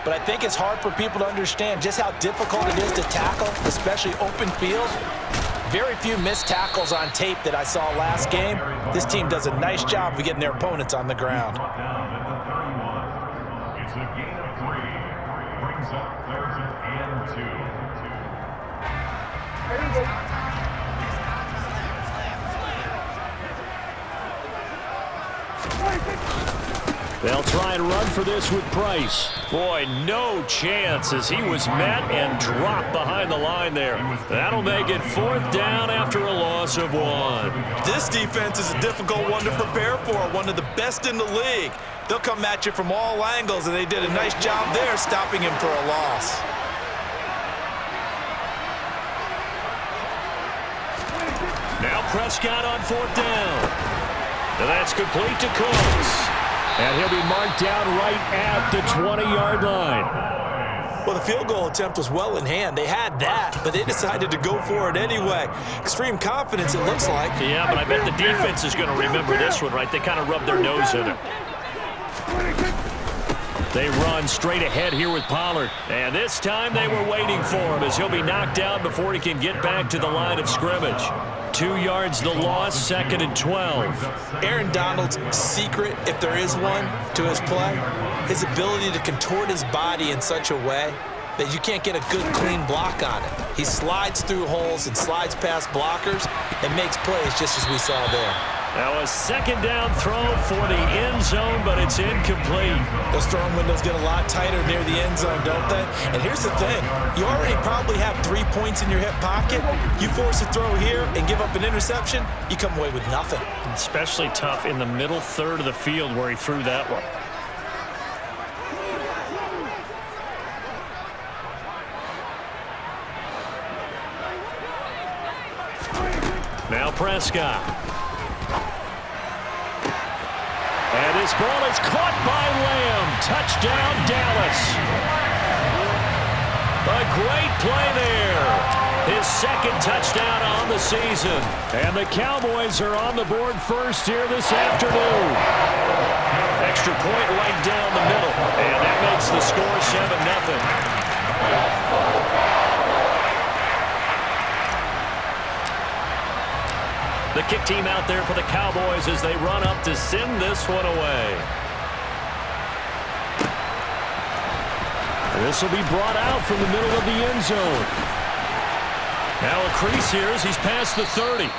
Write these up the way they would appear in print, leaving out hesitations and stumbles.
but I think it's hard for people to understand just how difficult it is to tackle, especially open field. Very few missed tackles on tape that I saw last game. This team does a nice job of getting their opponents on the ground. It's a gain of 3. Brings up 3rd and 2. They'll try and run for this with Price. Boy, no chance as he was met and dropped behind the line there. That'll make it 4th down after a loss of 1. This defense is a difficult one to prepare for, one of the best in the league. They'll come at you from all angles, and they did a nice job there stopping him for a loss. Now Prescott on 4th down. And that's complete to Cooks. And he'll be marked down right at the 20-yard line. Well, the field goal attempt was well in hand. They had that, but they decided to go for it anyway. Extreme confidence, it looks like. Yeah, but I bet the defense is going to remember this one, right? They kind of rubbed their nose in it. They run straight ahead here with Pollard. And this time they were waiting for him as he'll be knocked down before he can get back to the line of scrimmage. 2 yards the loss, 2nd and 12. Aaron Donald's secret, if there is one, to his play, his ability to contort his body in such a way that you can't get a good, clean block on it. He slides through holes and slides past blockers and makes plays just as we saw there. Now a 2nd down throw for the end zone, but it's incomplete. Those throwing windows get a lot tighter near the end zone, don't they? And here's the thing. You already probably have 3 points in your hip pocket. You force a throw here and give up an interception, you come away with nothing. Especially tough in the middle third of the field where he threw that one. Now Prescott. And his ball is caught by Lamb. Touchdown, Dallas. A great play there. His 2nd touchdown on the season. And the Cowboys are on the board first here this afternoon. Extra point right down the middle. And that makes the score 7-0. The kick team out there for the Cowboys as they run up to send this one away. This will be brought out from the middle of the end zone. Now a crease here as he's past the 30.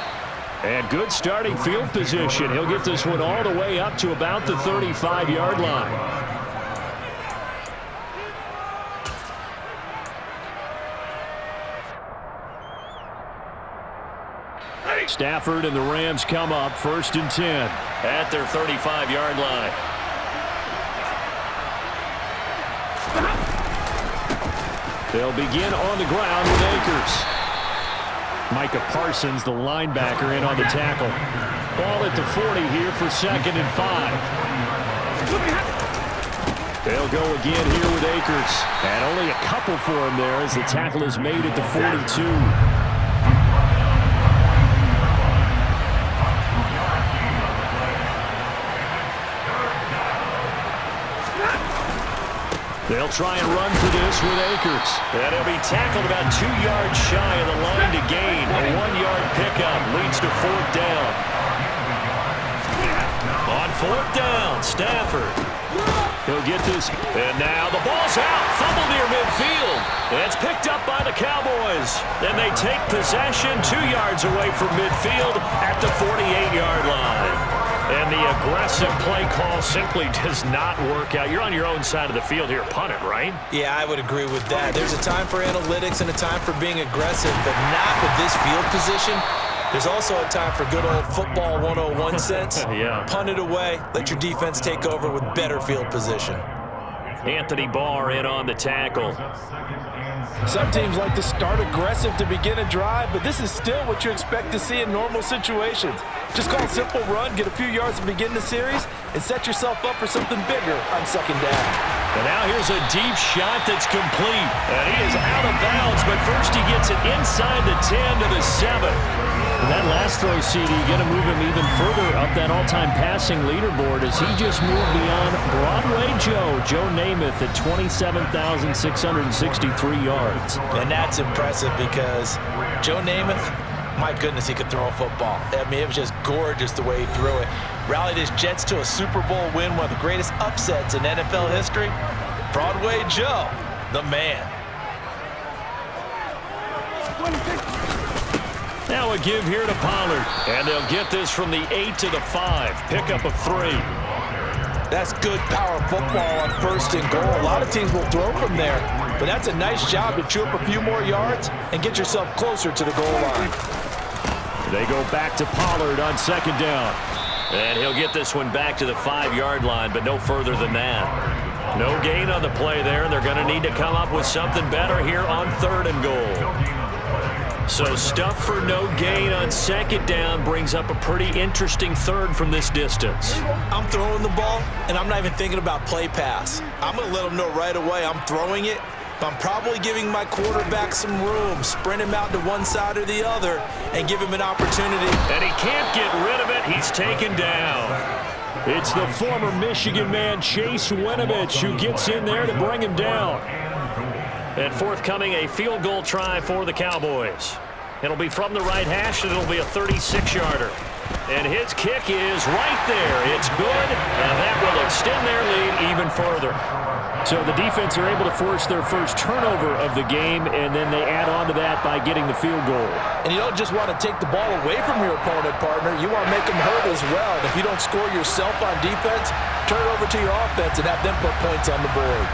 And good starting field position. He'll get this one all the way up to about the 35-yard line. Stafford and the Rams come up 1st and 10 at their 35-yard line. They'll begin on the ground with Akers. Micah Parsons, the linebacker, in on the tackle. Ball at the 40 here for 2nd and 5. They'll go again here with Akers. And only a couple for him there as the tackle is made at the 42. They'll try and run for this with Akers. And he'll be tackled about 2 yards shy of the line to gain. A 1-yard pickup leads to 4th down. On 4th down, Stafford. He'll get this. And now the ball's out. Fumble near midfield. It's picked up by the Cowboys. And they take possession 2 yards away from midfield at the 48-yard line. And the aggressive play call simply does not work out. You're on your own side of the field here. Punt it, right? Yeah, I would agree with that. There's a time for analytics and a time for being aggressive, but not with this field position. There's also a time for good old football 101 sense. Yeah. Punt it away. Let your defense take over with better field position. Anthony Barr in on the tackle. Some teams like to start aggressive to begin a drive, but this is still what you expect to see in normal situations. Just call a simple run, get a few yards to begin the series, and set yourself up for something bigger on 2nd down. And now here's a deep shot that's complete. And he is out of bounds, but first he gets it inside the 10 to the 7. And that last throw, CD, going to move him even further up that all-time passing leaderboard as he just moved beyond Broadway Joe Namath at 27,663 yards. And that's impressive because Joe Namath, my goodness, he could throw a football. I mean, it was just gorgeous the way he threw it. Rallied his Jets to a Super Bowl win, one of the greatest upsets in NFL history. Broadway Joe, the man. Now a give here to Pollard. And they'll get this from the 8 to the 5. Pickup of 3. That's good power football on 1st and goal. A lot of teams will throw from there, but that's a nice job to chew up a few more yards and get yourself closer to the goal line. They go back to Pollard on 2nd down. And he'll get this one back to the 5-yard line, but no further than that. No gain on the play there. They're going to need to come up with something better here on 3rd and goal. So stuff for no gain on 2nd down brings up a pretty interesting 3rd from this distance. I'm throwing the ball, and I'm not even thinking about play pass. I'm going to let them know right away I'm throwing it, but I'm probably giving my quarterback some room, sprint him out to one side or the other, and give him an opportunity. And he can't get rid of it. He's taken down. It's the former Michigan man, Chase Winovich, who gets in there to bring him down. And forthcoming, a field goal try for the Cowboys. It'll be from the right hash, and it'll be a 36-yarder. And his kick is right there. It's good, and that will extend their lead even further. So the defense are able to force their first turnover of the game, and then they add on to that by getting the field goal. And you don't just want to take the ball away from your opponent, partner. You want to make them hurt as well. And if you don't score yourself on defense, turn it over to your offense and have them put points on the board.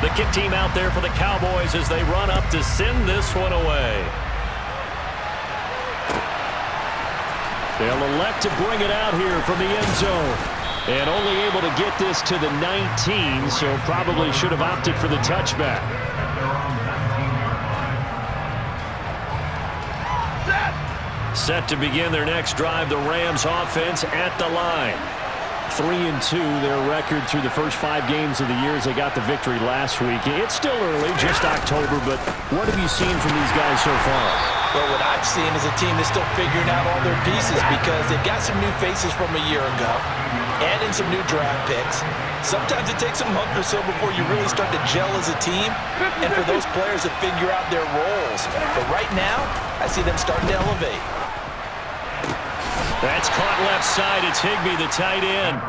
The kick team out there for the Cowboys as they run up to send this one away. They'll elect to bring it out here from the end zone. And only able to get this to the 19, so probably should have opted for the touchback. Set to begin their next drive, the Rams offense at the line. 3-2, their record through the first 5 games of the year as they got the victory last week. It's still early, just October, but what have you seen from these guys so far? Well, what I've seen is a team that's still figuring out all their pieces because they've got some new faces from a year ago, adding some new draft picks. Sometimes it takes a month or so before you really start to gel as a team and for those players to figure out their roles. But right now, I see them starting to elevate. That's caught left side. It's Higbee, the tight end.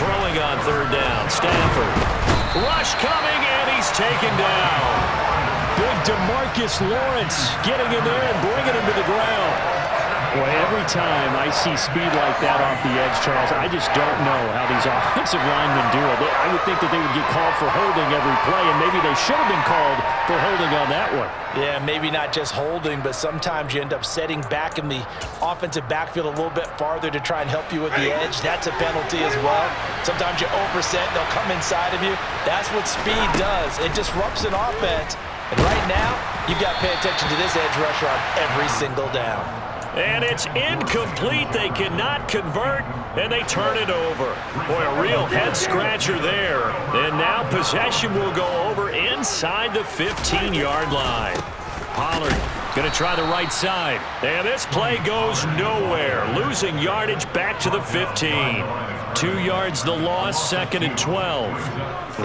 Throwing on 3rd down. Stanford. Rush coming, and he's taken down. Big DeMarcus Lawrence getting in there and bringing him to the ground. Boy, every time I see speed like that off the edge, Charles, I just don't know how these offensive linemen do it. I would think that they would get called for holding every play, and maybe they should have been called for holding on that one. Yeah, maybe not just holding, but sometimes you end up setting back in the offensive backfield a little bit farther to try and help you with the edge. That's a penalty as well. Sometimes you overset, they'll come inside of you. That's what speed does. It disrupts an offense. And right now, you've got to pay attention to this edge rusher on every single down. And it's incomplete. They cannot convert, and they turn it over. Boy, a real head-scratcher there. And now possession will go over inside the 15-yard line. Pollard going to try the right side. And this play goes nowhere. Losing yardage back to the 15. 2 yards the loss, 2nd and 12.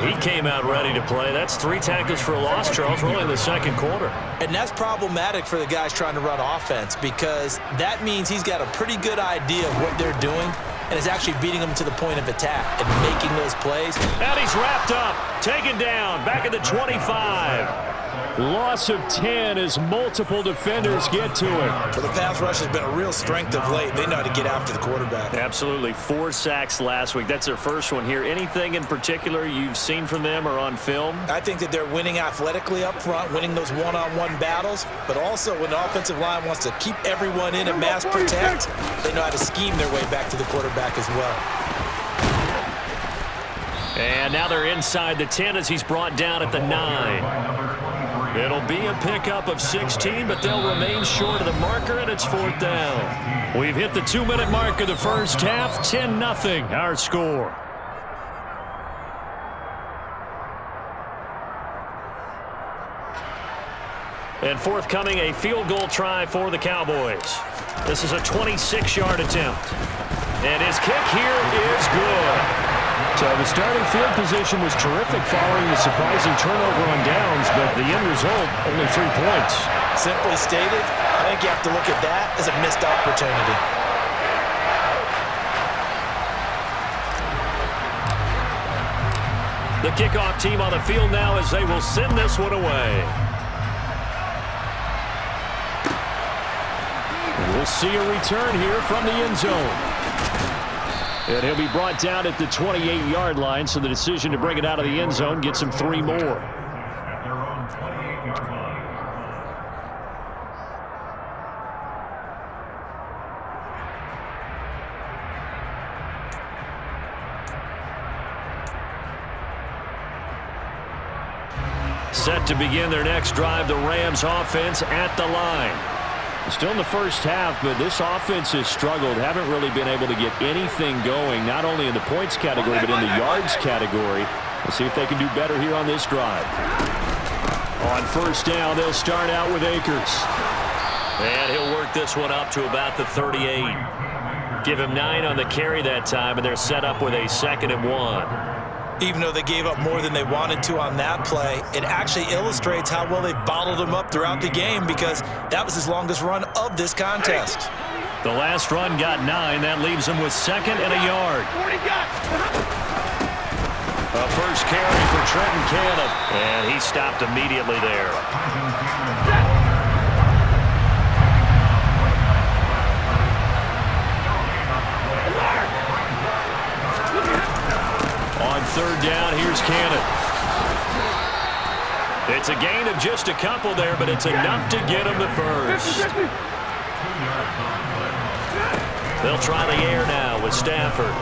He came out ready to play. That's 3 tackles for a loss, Charles, really in the 2nd quarter. And that's problematic for the guys trying to run offense because that means he's got a pretty good idea of what they're doing and is actually beating them to the point of attack and making those plays. And he's wrapped up, taken down, back at the 25. Loss of 10 as multiple defenders get to him. Well, the pass rush has been a real strength of late. They know how to get after the quarterback. Absolutely. 4 sacks last week. That's their first one here. Anything in particular you've seen from them or on film? I think that they're winning athletically up front, winning those one-on-one battles, but also when the offensive line wants to keep everyone in and mass protect, they know how to scheme their way back to the quarterback as well. And now they're inside the 10 as he's brought down at the 9. It'll be a pickup of 16, but they'll remain short of the marker, and it's 4th down. We've hit the 2-minute mark of the first half. 10-0 our score. And forthcoming, a field goal try for the Cowboys. This is a 26-yard attempt. And his kick here is good. So the starting field position was terrific following the surprising turnover on downs, but the end result, only 3 points. Simply stated, I think you have to look at that as a missed opportunity. The kickoff team on the field now as they will send this one away. We'll see a return here from the end zone. And he'll be brought down at the 28-yard line, so the decision to bring it out of the end zone gets him 3 more. At their own 28-yard line. Set to begin their next drive, the Rams offense at the line. Still in the first half, but this offense has struggled. Haven't really been able to get anything going, not only in the points category, but in the yards category. We'll see if they can do better here on this drive. On first down, they'll start out with Akers. And he'll work this one up to about the 38. Give him 9 on the carry that time, and they're set up with a 2nd and 1. Even though they gave up more than they wanted to on that play, it actually illustrates how well they bottled him up throughout the game because that was his longest run of this contest. The last run got 9. That leaves him with 2nd and a yard. A first carry for Trenton Cannon, and he stopped immediately there. On 3rd down, here's Cannon. It's a gain of just a couple there, but it's enough to get him to first. They'll try the air now with Stafford.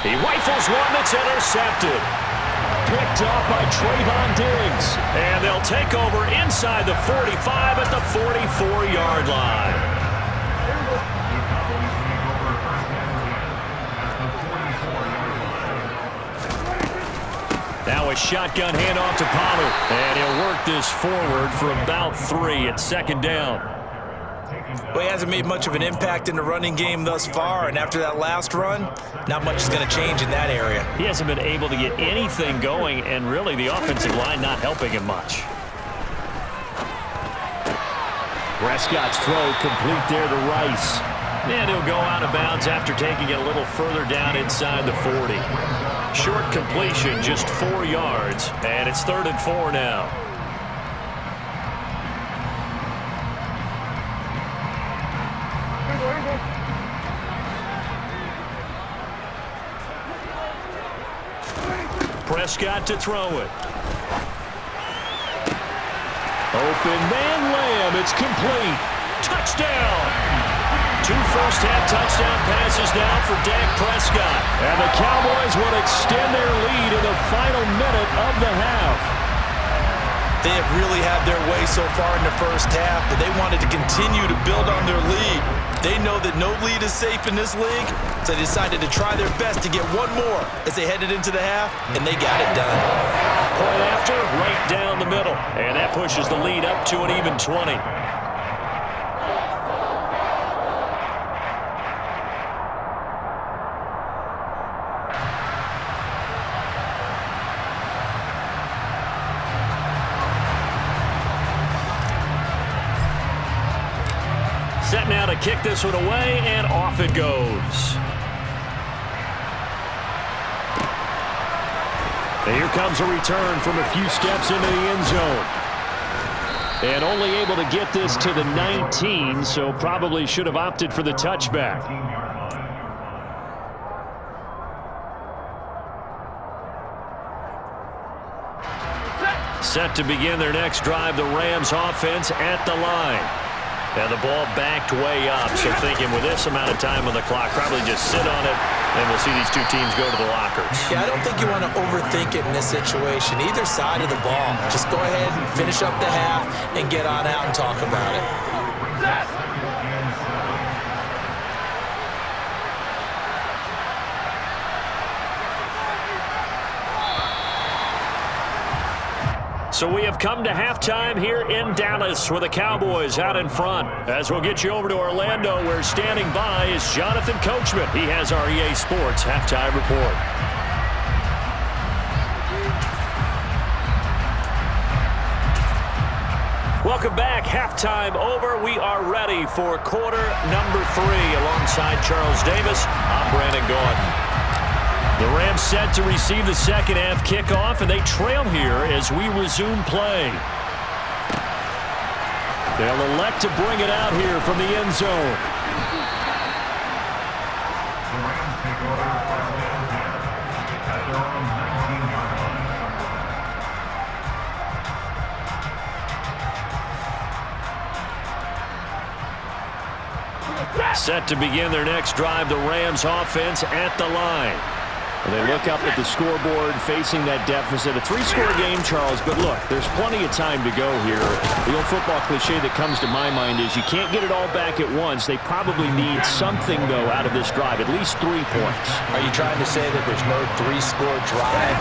He rifles one that's intercepted. Picked up by Trayvon Diggs. And they'll take over inside the 45 at the 44-yard line. Now a shotgun handoff to Pollard. And he'll work this forward for about 3 at 2nd down. Well, he hasn't made much of an impact in the running game thus far, and after that last run, not much is going to change in that area. He hasn't been able to get anything going, and really the offensive line not helping him much. Prescott's throw complete there to Rice. And he'll go out of bounds after taking it a little further down inside the 40. Short completion, just 4 yards, and it's 3rd and 4 now. Prescott to throw it. Open man Lamb, it's complete. Touchdown! 2 first-half touchdown passes now for Dak Prescott. And the Cowboys will extend their lead in the final minute of the half. They have really had their way so far in the first half, but they wanted to continue to build on their lead. They know that no lead is safe in this league, so they decided to try their best to get one more as they headed into the half, and they got it done. Point after, right down the middle. And that pushes the lead up to an even 20. Set now to kick this one away, and off it goes. And here comes a return from a few steps into the end zone. And only able to get this to the 19, so probably should have opted for the touchback. Set to begin their next drive, the Rams offense at the line. And the ball backed way up, so thinking with this amount of time on the clock, probably just sit on it, and we'll see these two teams go to the lockers. Yeah, I don't think you want to overthink it in this situation. Either side of the ball. Just go ahead and finish up the half and get on out and talk about it. So we have come to halftime here in Dallas with the Cowboys out in front. As we'll get you over to Orlando, where standing by is Jonathan Coachman. He has our EA Sports halftime report. Welcome back. Halftime over. We are ready for quarter number 3. Alongside Charles Davis, I'm Brandon Gaudin. The Rams set to receive the second half kickoff, and they trail here as we resume play. They'll elect to bring it out here from the end zone. The Rams take over first and 10 at their own 19-yard line. Set to begin their next drive, the Rams offense at the line. They look up at the scoreboard facing that deficit. A 3-score game, Charles, but look, there's plenty of time to go here. The old football cliche that comes to my mind is you can't get it all back at once. They probably need something, though, out of this drive, at least 3 points. Are you trying to say that there's no 3-score drive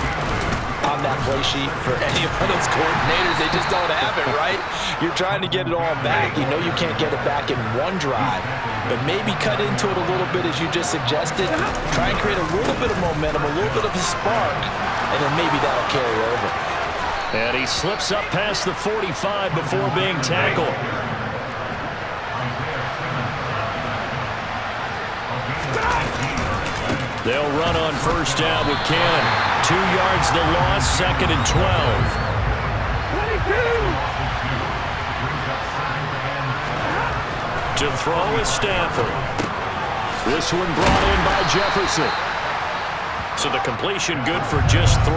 on that play sheet for any of those coordinators? They just don't have it, right? You're trying to get it all back. You know you can't get it back in one drive, but maybe cut into it a little bit as you just suggested. Try and create a little bit of momentum, a little bit of a spark, and then maybe that'll carry over. And he slips up past the 45 before being tackled. They'll run on first down with Cannon. 2 yards the loss, 2nd and 12. To throw is Stafford. This one brought in by Jefferson. So the completion good for just 3.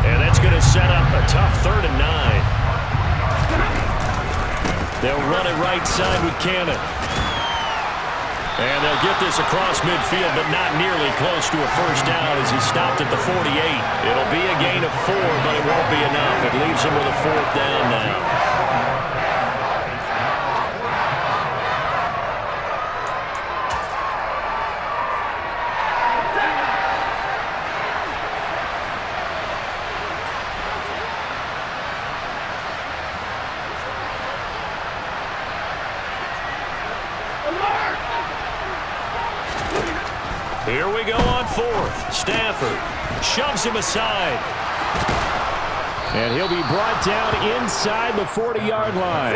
And that's going to set up a tough 3rd and 9. They'll run it right side with Cannon. And they'll get this across midfield, but not nearly close to a first down as he stopped at the 48. It'll be a gain of 4, but it won't be enough. It leaves him with a 4th down now. Here we go on 4th. Stafford shoves him aside. And he'll be brought down inside the 40-yard line.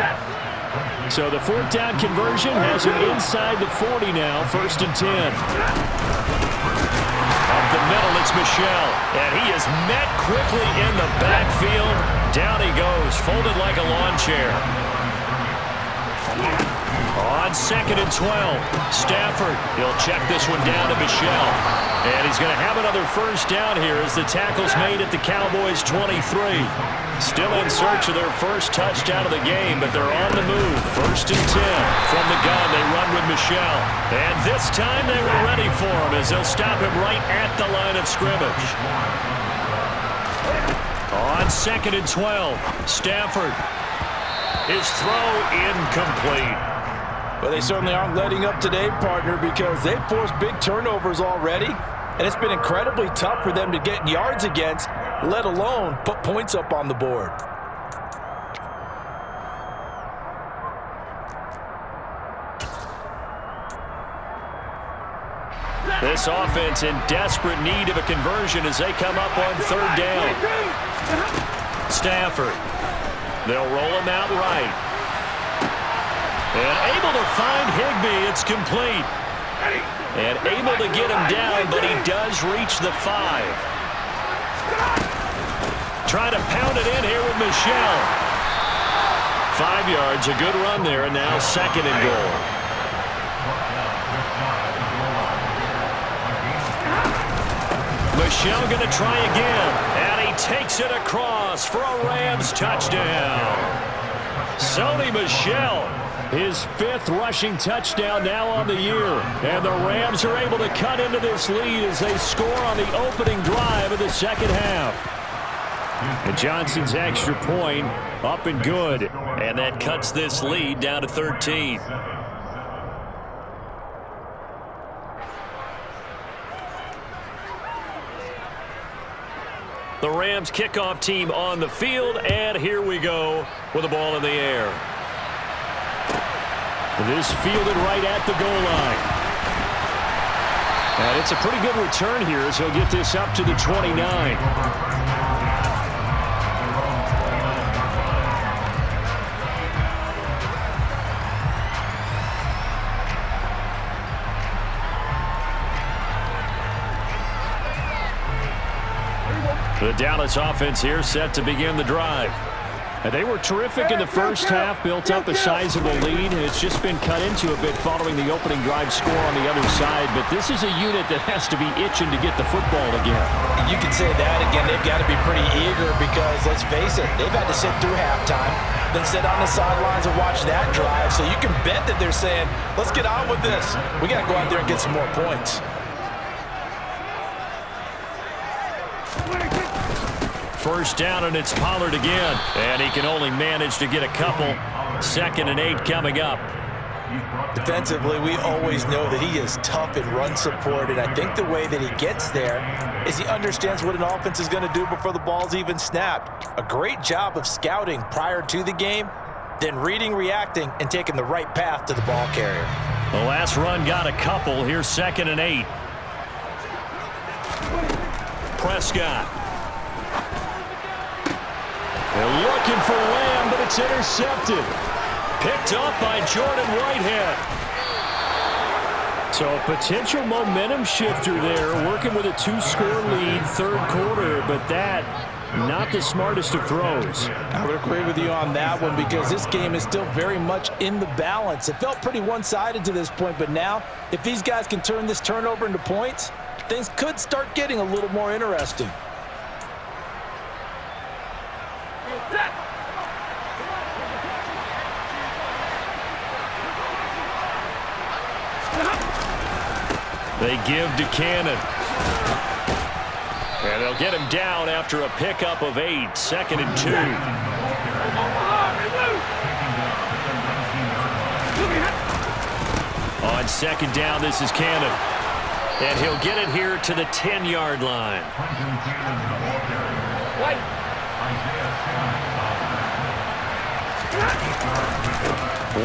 So the 4th down conversion has him inside the 40 now, 1st and 10. Up the middle, it's Michel. And he is met quickly in the backfield. Down he goes, folded like a lawn chair. On 2nd and 12, Stafford, he'll check this one down to Michel. And he's going to have another first down here as the tackle's made at the Cowboys' 23. Still in search of their first touchdown of the game, but they're on the move. 1st and 10. From the gun, they run with Michel. And this time they were ready for him as they'll stop him right at the line of scrimmage. On 2nd and 12, Stafford. His throw incomplete. Well, they certainly aren't letting up today, partner, because they've forced big turnovers already, and it's been incredibly tough for them to get yards against, let alone put points up on the board. This offense in desperate need of a conversion as they come up on 3rd down. Stafford. They'll roll him out right. And able to find Higbee. It's complete. And able to get him down, but he does reach the 5. Trying to pound it in here with Michel. 5 yards, a good run there, and now 2nd and goal. Michel going to try again, and he takes it across for a Rams touchdown. Sony Michel His 5th rushing touchdown now on the year. And the Rams are able to cut into this lead as they score on the opening drive of the second half. And Johnson's extra point up and good. And that cuts this lead down to 13. The Rams kickoff team on the field, and here we go with the ball in the air. This fielded right at the goal line. And it's a pretty good return here as he'll get this up to the 29. The Dallas offense here set to begin the drive. And they were terrific in the first half, built up a sizable lead, and it's just been cut into a bit following the opening drive score on the other side. But this is a unit that has to be itching to get the football again. You can say that again. They've got to be pretty eager because, let's face it, they've had to sit through halftime, then sit on the sidelines and watch that drive. So you can bet that they're saying, let's get on with this. We got to go out there and get some more points. First down, and it's Pollard again. And he can only manage to get a couple. 2nd and 8 coming up. Defensively, we always know that he is tough in run support, and I think the way that he gets there is he understands what an offense is going to do before the ball's even snapped. A great job of scouting prior to the game, then reading, reacting, and taking the right path to the ball carrier. The last run got a couple. Here's 2nd and 8. Prescott. They're looking for Lamb, but it's intercepted. Picked up by Jordan Whitehead. So a potential momentum shifter there, working with a 2-score lead, 3rd quarter, but that, not the smartest of throws. I would agree with you on that one because this game is still very much in the balance. It felt pretty one-sided to this point, but now, if these guys can turn this turnover into points, things could start getting a little more interesting. They give to Cannon. And they'll get him down after a pickup of 8. 2nd and 2. On 2nd down, this is Cannon. And he'll get it here to the 10-yard line.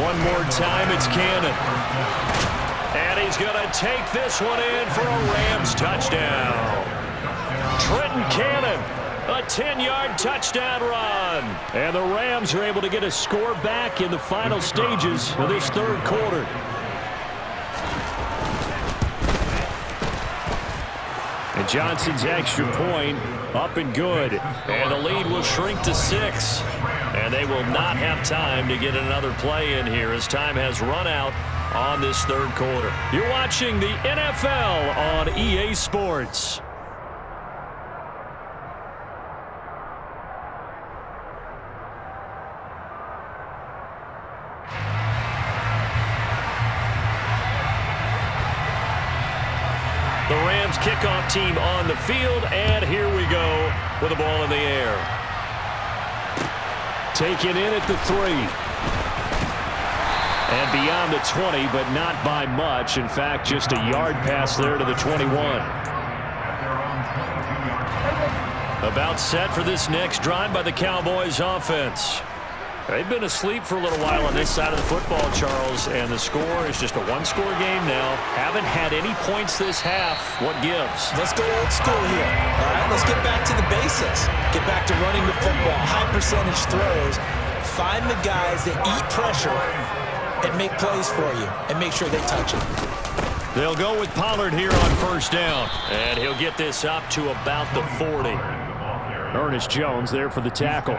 One more time, it's Cannon. And he's going to take this one in for a Rams touchdown. Trenton Cannon, a 10-yard touchdown run. And the Rams are able to get a score back in the final stages of this 3rd quarter. And Johnson's extra point up and good. And the lead will shrink to 6. And they will not have time to get another play in here as time has run out on this 3rd quarter. You're watching the NFL on EA Sports. The Rams kickoff team on the field, and here we go with the ball in the air. Taken in at the 3. And beyond the 20, but not by much. In fact, just a yard pass there to the 21. About set for this next drive by the Cowboys offense. They've been asleep for a little while on this side of the football, Charles, and the score is just a 1-score game now. Haven't had any points this half. What gives? Let's go old school here. All right, let's get back to the basics. Get back to running the football, high percentage throws. Find the guys that eat pressure and make plays for you, and make sure they touch it. They'll go with Pollard here on 1st down, and he'll get this up to about the 40. Ernest Jones there for the tackle.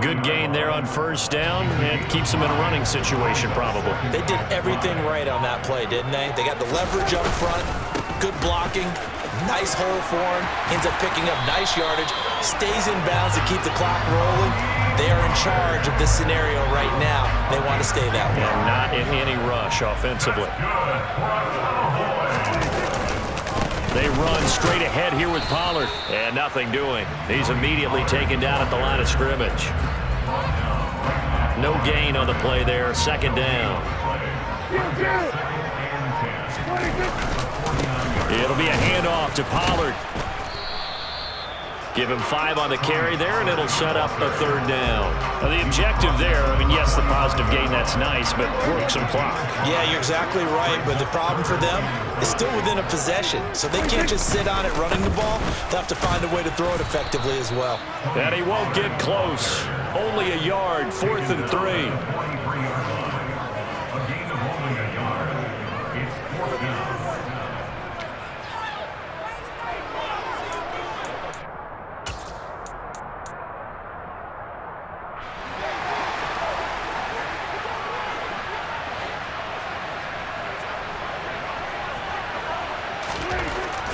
Good gain there on 1st down, and keeps them in a running situation probably. They did everything right on that play, didn't they? They got the leverage up front, good blocking, nice hole for him, ends up picking up nice yardage, stays in bounds to keep the clock rolling. They are in charge of this scenario right now. They want to stay that way. And not in any rush offensively. They run straight ahead here with Pollard. And nothing doing. He's immediately taken down at the line of scrimmage. No gain on the play there. Second down. It'll be a handoff to Pollard. Give him 5 on the carry there, and it'll set up a third down. Now, the objective there, I mean, yes, the positive gain, that's nice, but work some clock. Yeah, you're exactly right, but the problem for them is still within a possession, so they can't just sit on it running the ball. They'll have to find a way to throw it effectively as well. And he won't get close. Only a yard, 4th and 3.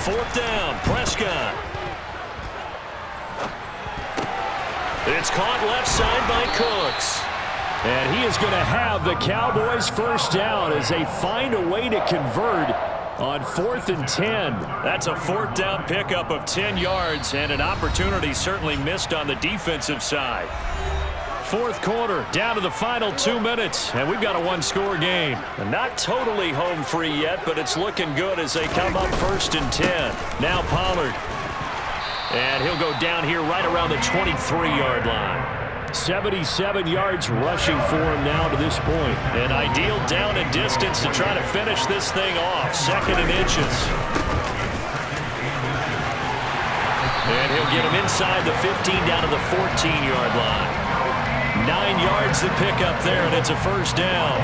Fourth down, Prescott. It's caught left side by Cooks. And he is going to have the Cowboys first down as they find a way to convert on 4th and 10. That's a 4th down pickup of 10 yards and an opportunity certainly missed on the defensive side. Fourth quarter, down to the final 2 minutes, and we've got a 1-score game. And not totally home free yet, but it's looking good as they come up 1st and 10. Now Pollard. And he'll go down here right around the 23-yard line. 77 yards rushing for him now to this point. An ideal down and distance to try to finish this thing off. 2nd and inches. And he'll get him inside the 15 down to the 14-yard line. 9 yards to pick up there, and it's a first down.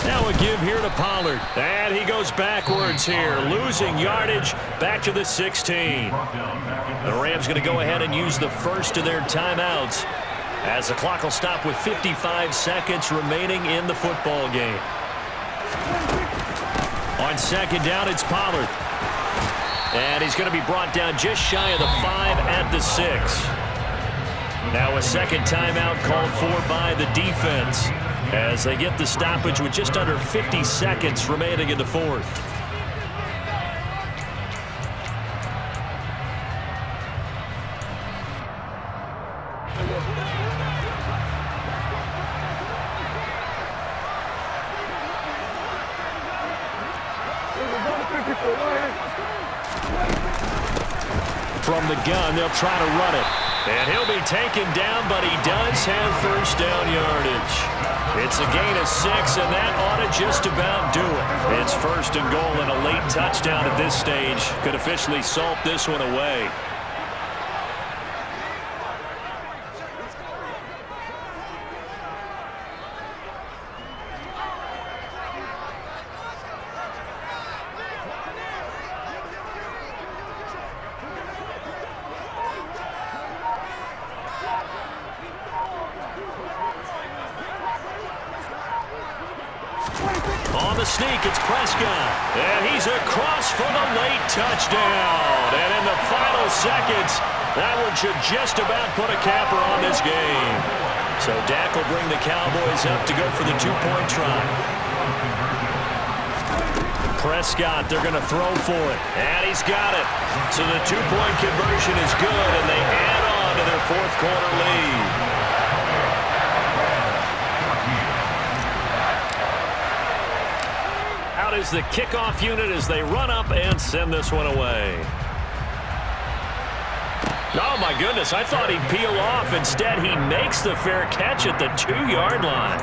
Now a give here to Pollard. And he goes backwards here, losing yardage back to the 16. The Rams going to go ahead and use the first of their timeouts as the clock will stop with 55 seconds remaining in the football game. On second down, it's Pollard. And he's going to be brought down just shy of the 5 at the 6. Now a second timeout called for by the defense as they get the stoppage with just under 50 seconds remaining in the fourth. From the gun, they'll try to run it. And he'll be taken down, but he does have first down yardage. It's a gain of 6, and that ought to just about do it. It's 1st and goal, and a late touchdown at this stage could officially salt this one away. On the sneak, it's Prescott. And he's across for the late touchdown. And in the final seconds, that one should just about put a capper on this game. So Dak will bring the Cowboys up to go for the 2-point try. Prescott, they're going to throw for it. And he's got it. So the 2-point conversion is good, and they add on to their fourth quarter lead. Is the kickoff unit as they run up and send this one away. Oh, my goodness. I thought he'd peel off. Instead, he makes the fair catch at the 2-yard line.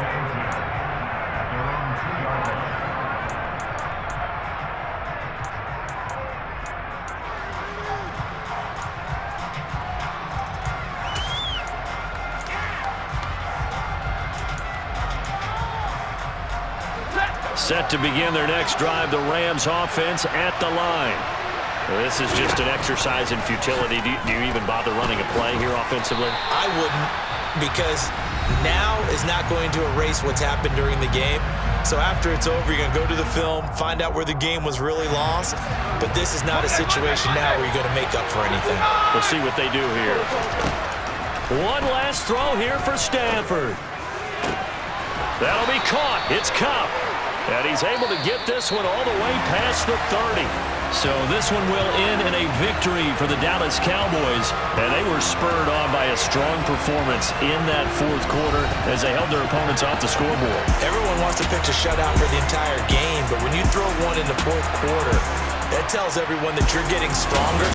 Set to begin their next drive, the Rams offense at the line. This is just an exercise in futility. Do you even bother running a play here offensively? I wouldn't, because now is not going to erase what's happened during the game. So after it's over, you're going to go to the film, find out where the game was really lost. But this is not a situation now where you're going to make up for anything. We'll see what they do here. One last throw here for Stanford. That'll be caught. It's Cup. And he's able to get this one all the way past the 30. So this one will end in a victory for the Dallas Cowboys. And they were spurred on by a strong performance in that fourth quarter as they held their opponents off the scoreboard. Everyone wants to pitch a shutout for the entire game, but when you throw one in the fourth quarter, that tells everyone that you're getting stronger.